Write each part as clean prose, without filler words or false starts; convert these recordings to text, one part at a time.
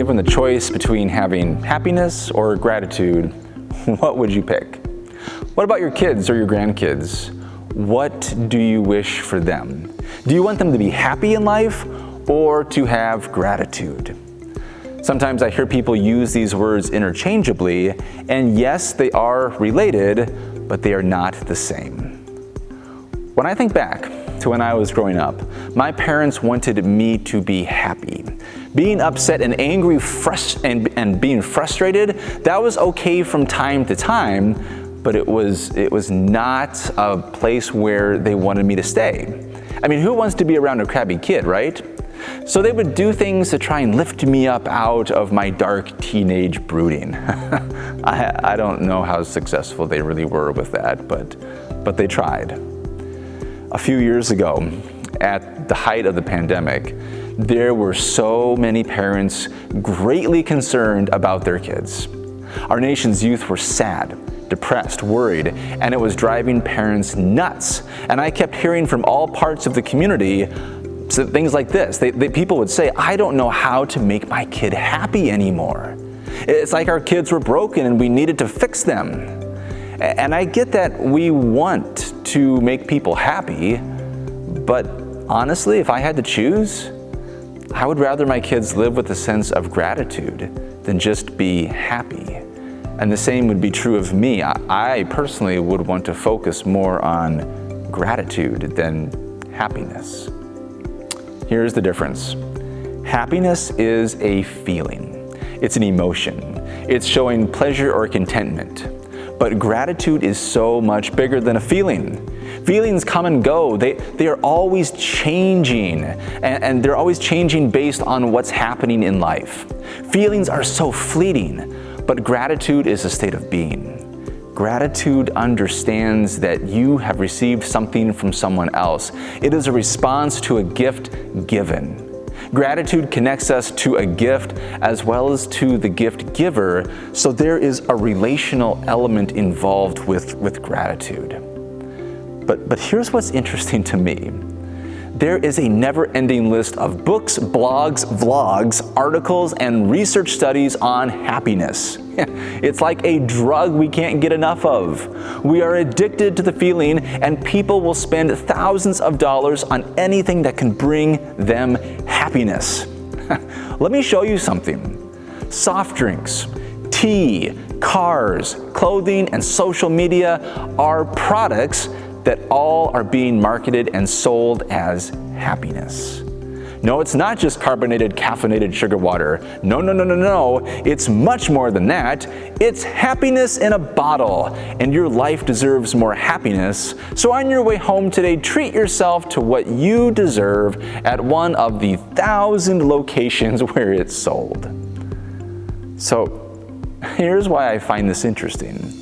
given the choice between having happiness or gratitude, what would you pick? What about your kids or your grandkids? What do you wish for them? Do you want them to be happy in life or to have gratitude? Sometimes I hear people use these words interchangeably, and yes, they are related, but they are not the same. When I think back to when I was growing up, my parents wanted me to be happy. Being upset and angry and being frustrated, that was okay from time to time, but it was not a place where they wanted me to stay. I mean, who wants to be around a crabby kid, right? So they would do things to try and lift me up out of my dark teenage brooding. I don't know how successful they really were with that, but they tried. A few years ago, at the height of the pandemic, there were so many parents greatly concerned about their kids. Our nation's youth were sad, depressed, worried, and it was driving parents nuts. And I kept hearing from all parts of the community things like this. People would say, I don't know how to make my kid happy anymore. It's like our kids were broken and we needed to fix them. And I get that we want to make people happy, but honestly, if I had to choose, I would rather my kids live with a sense of gratitude than just be happy. And the same would be true of me. I personally would want to focus more on gratitude than happiness. Here's the difference. Happiness is a feeling. It's an emotion. It's showing pleasure or contentment. But gratitude is so much bigger than a feeling. Feelings come and go. They are always changing, and they're always changing based on what's happening in life. Feelings are so fleeting, but gratitude is a state of being. Gratitude understands that you have received something from someone else. It is a response to a gift given. Gratitude connects us to a gift as well as to the gift giver, so there is a relational element involved with gratitude. But here's what's interesting to me. There is a never-ending list of books, blogs, vlogs, articles, and research studies on happiness. It's like a drug we can't get enough of. We are addicted to the feeling, and people will spend thousands of dollars on anything that can bring them happiness. Let me show you something. Soft drinks, tea, cars, clothing, and social media are products that all are being marketed and sold as happiness. No, it's not just carbonated, caffeinated sugar water. No. It's much more than that. It's happiness in a bottle, and your life deserves more happiness. So on your way home today, treat yourself to what you deserve at one of the 1,000 locations where it's sold. So here's why I find this interesting.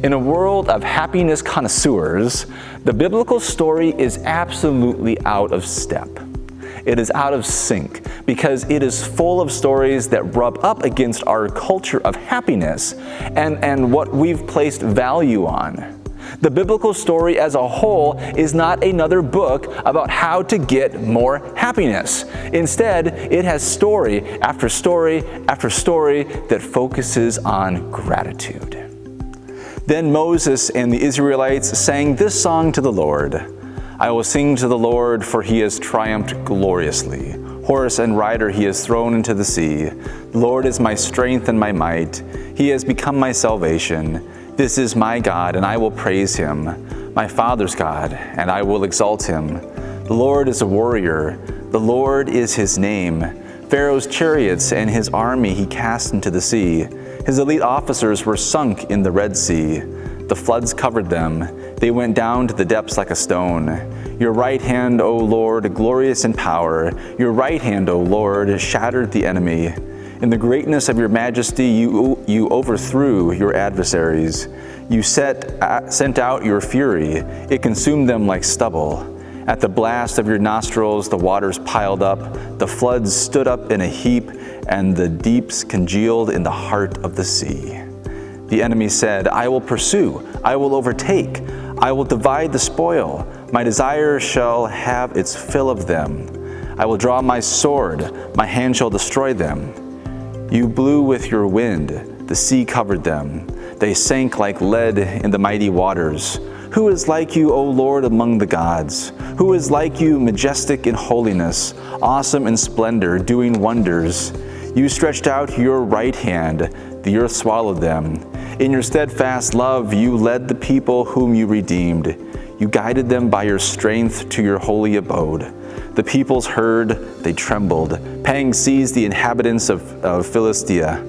In a world of happiness connoisseurs, the biblical story is absolutely out of step. It is out of sync because it is full of stories that rub up against our culture of happiness and what we've placed value on. The biblical story as a whole is not another book about how to get more happiness. Instead, it has story after story after story that focuses on gratitude. Then Moses and the Israelites sang this song to the Lord. I will sing to the Lord, for he has triumphed gloriously. Horse and rider he has thrown into the sea. The Lord is my strength and my might. He has become my salvation. This is my God, and I will praise him. My father's God, and I will exalt him. The Lord is a warrior. The Lord is his name. Pharaoh's chariots and his army he cast into the sea. His elite officers were sunk in the Red Sea. The floods covered them. They went down to the depths like a stone. Your right hand, O Lord, glorious in power. Your right hand, O Lord, shattered the enemy. In the greatness of your majesty, you overthrew your adversaries. You sent out your fury. It consumed them like stubble. At the blast of your nostrils, the waters piled up. The floods stood up in a heap, and the deeps congealed in the heart of the sea. The enemy said, I will pursue, I will overtake, I will divide the spoil. My desire shall have its fill of them. I will draw my sword, my hand shall destroy them. You blew with your wind, the sea covered them. They sank like lead in the mighty waters. Who is like you, O Lord, among the gods? Who is like you, majestic in holiness, awesome in splendor, doing wonders? You stretched out your right hand, the earth swallowed them. In your steadfast love, you led the people whom you redeemed. You guided them by your strength to your holy abode. The peoples heard, they trembled. Pangs seized the inhabitants of Philistia.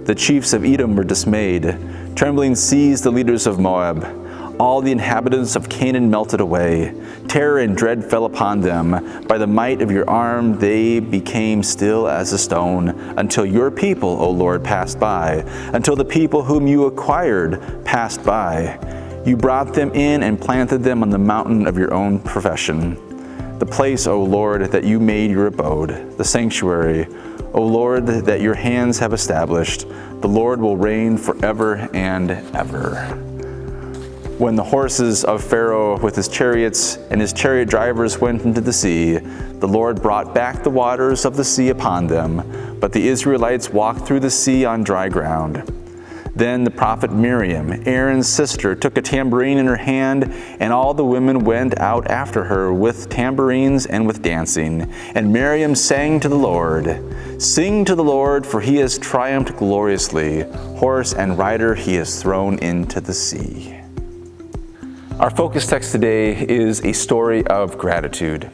The chiefs of Edom were dismayed. Trembling seized the leaders of Moab. All the inhabitants of Canaan melted away. Terror and dread fell upon them. By the might of your arm they became still as a stone, until your people, O Lord, passed by, until the people whom you acquired passed by. You brought them in and planted them on the mountain of your own profession, the place, O Lord, that you made your abode, the sanctuary, O Lord, that your hands have established. The Lord will reign forever and ever. When the horses of Pharaoh with his chariots and his chariot drivers went into the sea, the Lord brought back the waters of the sea upon them, but the Israelites walked through the sea on dry ground. Then the prophet Miriam, Aaron's sister, took a tambourine in her hand, and all the women went out after her with tambourines and with dancing. And Miriam sang to the Lord, "Sing to the Lord, for he has triumphed gloriously. Horse and rider he has thrown into the sea." Our focus text today is a story of gratitude.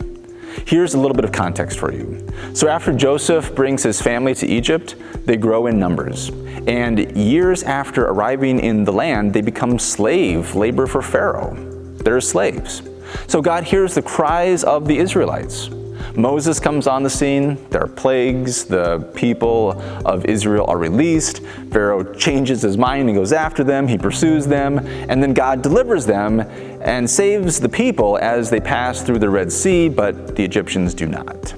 Here's a little bit of context for you. So after Joseph brings his family to Egypt, they grow in numbers. And years after arriving in the land, they become slave labor for Pharaoh. They're slaves. So God hears the cries of the Israelites. Moses comes on the scene, there are plagues, the people of Israel are released, Pharaoh changes his mind and goes after them, he pursues them, and then God delivers them and saves the people as they pass through the Red Sea, but the Egyptians do not.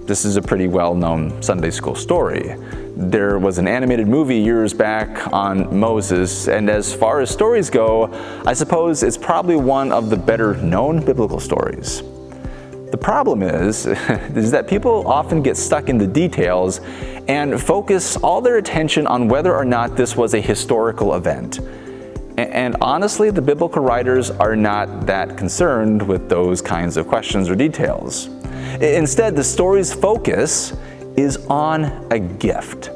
This is a pretty well-known Sunday school story. There was an animated movie years back on Moses, and as far as stories go, I suppose it's probably one of the better-known biblical stories. The problem is that people often get stuck in the details and focus all their attention on whether or not this was a historical event. And honestly, the biblical writers are not that concerned with those kinds of questions or details. Instead, the story's focus is on a gift.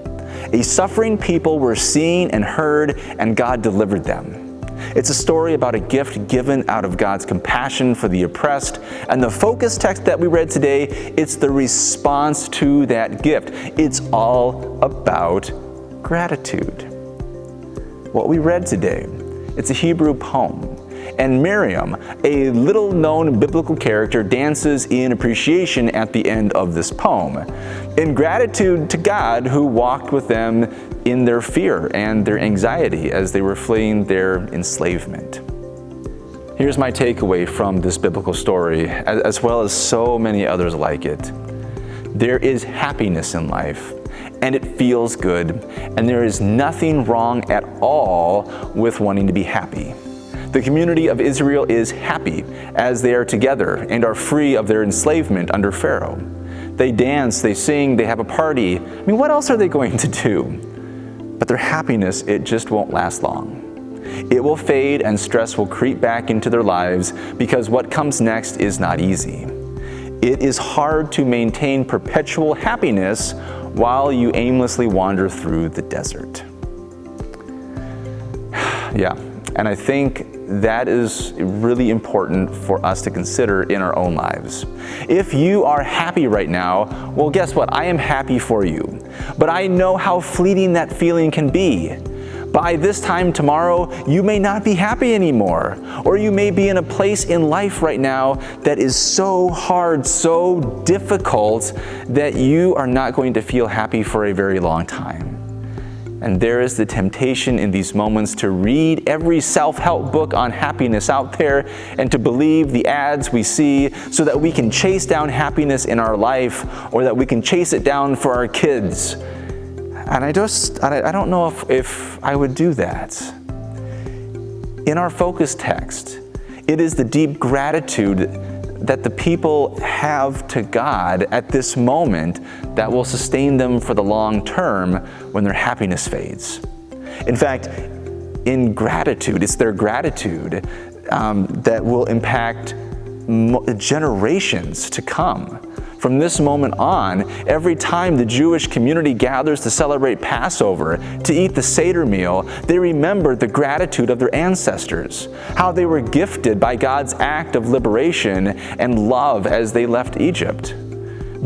A suffering people were seen and heard, and God delivered them. It's a story about a gift given out of God's compassion for the oppressed, and the focus text that we read today, it's the response to that gift. It's all about gratitude. What we read today, it's a Hebrew poem, and Miriam, a little-known biblical character, dances in appreciation at the end of this poem, in gratitude to God who walked with them in their fear and their anxiety as they were fleeing their enslavement. Here's my takeaway from this biblical story, as well as so many others like it. There is happiness in life, and it feels good, and there is nothing wrong at all with wanting to be happy. The community of Israel is happy as they are together and are free of their enslavement under Pharaoh. They dance, they sing, they have a party. I mean, what else are they going to do? But their happiness, it just won't last long. It will fade and stress will creep back into their lives because what comes next is not easy. It is hard to maintain perpetual happiness while you aimlessly wander through the desert. Yeah, and I think that is really important for us to consider in our own lives. If you are happy right now, well, guess what? I am happy for you. But I know how fleeting that feeling can be. By this time tomorrow, you may not be happy anymore, or you may be in a place in life right now that is so hard, so difficult, that you are not going to feel happy for a very long time. And there is the temptation in these moments to read every self-help book on happiness out there and to believe the ads we see so that we can chase down happiness in our life or that we can chase it down for our kids. And I don't know if I would do that. In our focus text, it is the deep gratitude that the people have to God at this moment that will sustain them for the long term when their happiness fades. In fact, in gratitude, it's their gratitude that will impact generations to come. From this moment on, every time the Jewish community gathers to celebrate Passover, to eat the Seder meal, they remember the gratitude of their ancestors, how they were gifted by God's act of liberation and love as they left Egypt.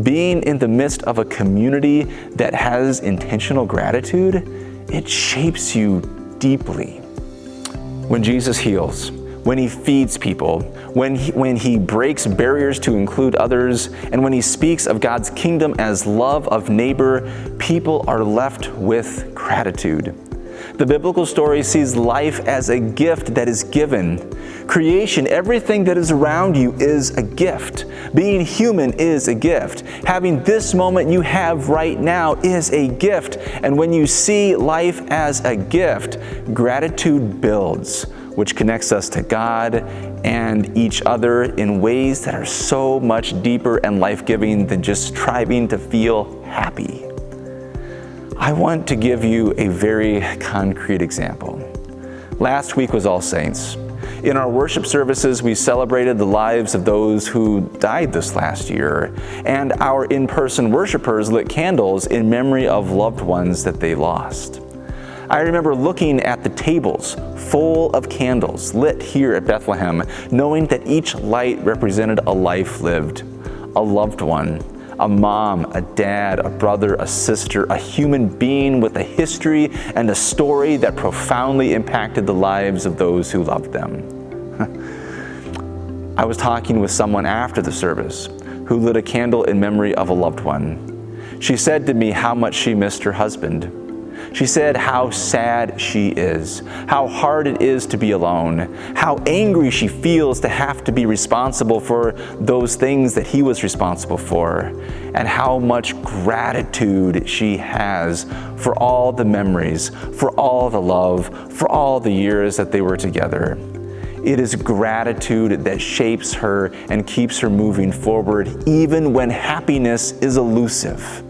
Being in the midst of a community that has intentional gratitude, it shapes you deeply. When Jesus heals, when he feeds people, when he breaks barriers to include others, and when he speaks of God's kingdom as love of neighbor, people are left with gratitude. The biblical story sees life as a gift that is given. Creation, everything that is around you is a gift. Being human is a gift. Having this moment you have right now is a gift. And when you see life as a gift, gratitude builds, which connects us to God and each other in ways that are so much deeper and life-giving than just striving to feel happy. I want to give you a very concrete example. Last week was All Saints. In our worship services, we celebrated the lives of those who died this last year, and our in-person worshipers lit candles in memory of loved ones that they lost. I remember looking at the tables full of candles lit here at Bethlehem, knowing that each light represented a life lived, a loved one, a mom, a dad, a brother, a sister, a human being with a history and a story that profoundly impacted the lives of those who loved them. I was talking with someone after the service who lit a candle in memory of a loved one. She said to me how much she missed her husband. She said how sad she is, how hard it is to be alone, how angry she feels to have to be responsible for those things that he was responsible for, and how much gratitude she has for all the memories, for all the love, for all the years that they were together. It is gratitude that shapes her and keeps her moving forward, even when happiness is elusive.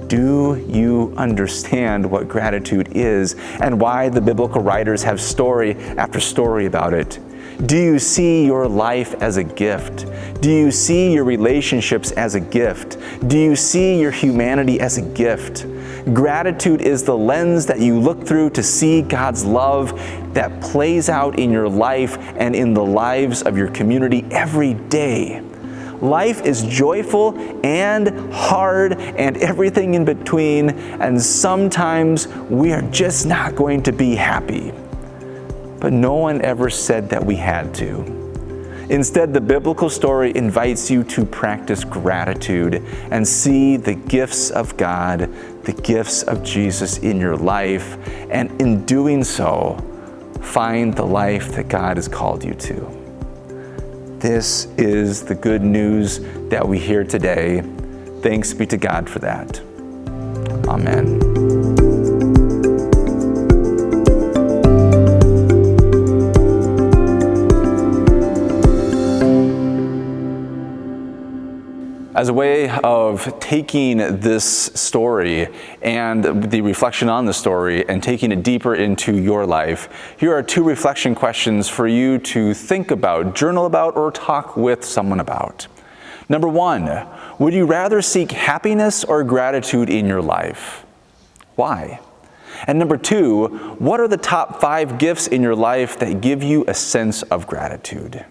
Do you understand what gratitude is and why the biblical writers have story after story about it? Do you see your life as a gift? Do you see your relationships as a gift? Do you see your humanity as a gift? Gratitude is the lens that you look through to see God's love that plays out in your life and in the lives of your community every day. Life is joyful and hard and everything in between, and sometimes we are just not going to be happy. But no one ever said that we had to. Instead, the biblical story invites you to practice gratitude and see the gifts of God, the gifts of Jesus in your life, and in doing so, find the life that God has called you to. This is the good news that we hear today. Thanks be to God for that. Amen. As a way of taking this story and the reflection on the story and taking it deeper into your life, here are 2 reflection questions for you to think about, journal about, or talk with someone about. Number 1, would you rather seek happiness or gratitude in your life? Why? And number 2, what are the top 5 gifts in your life that give you a sense of gratitude?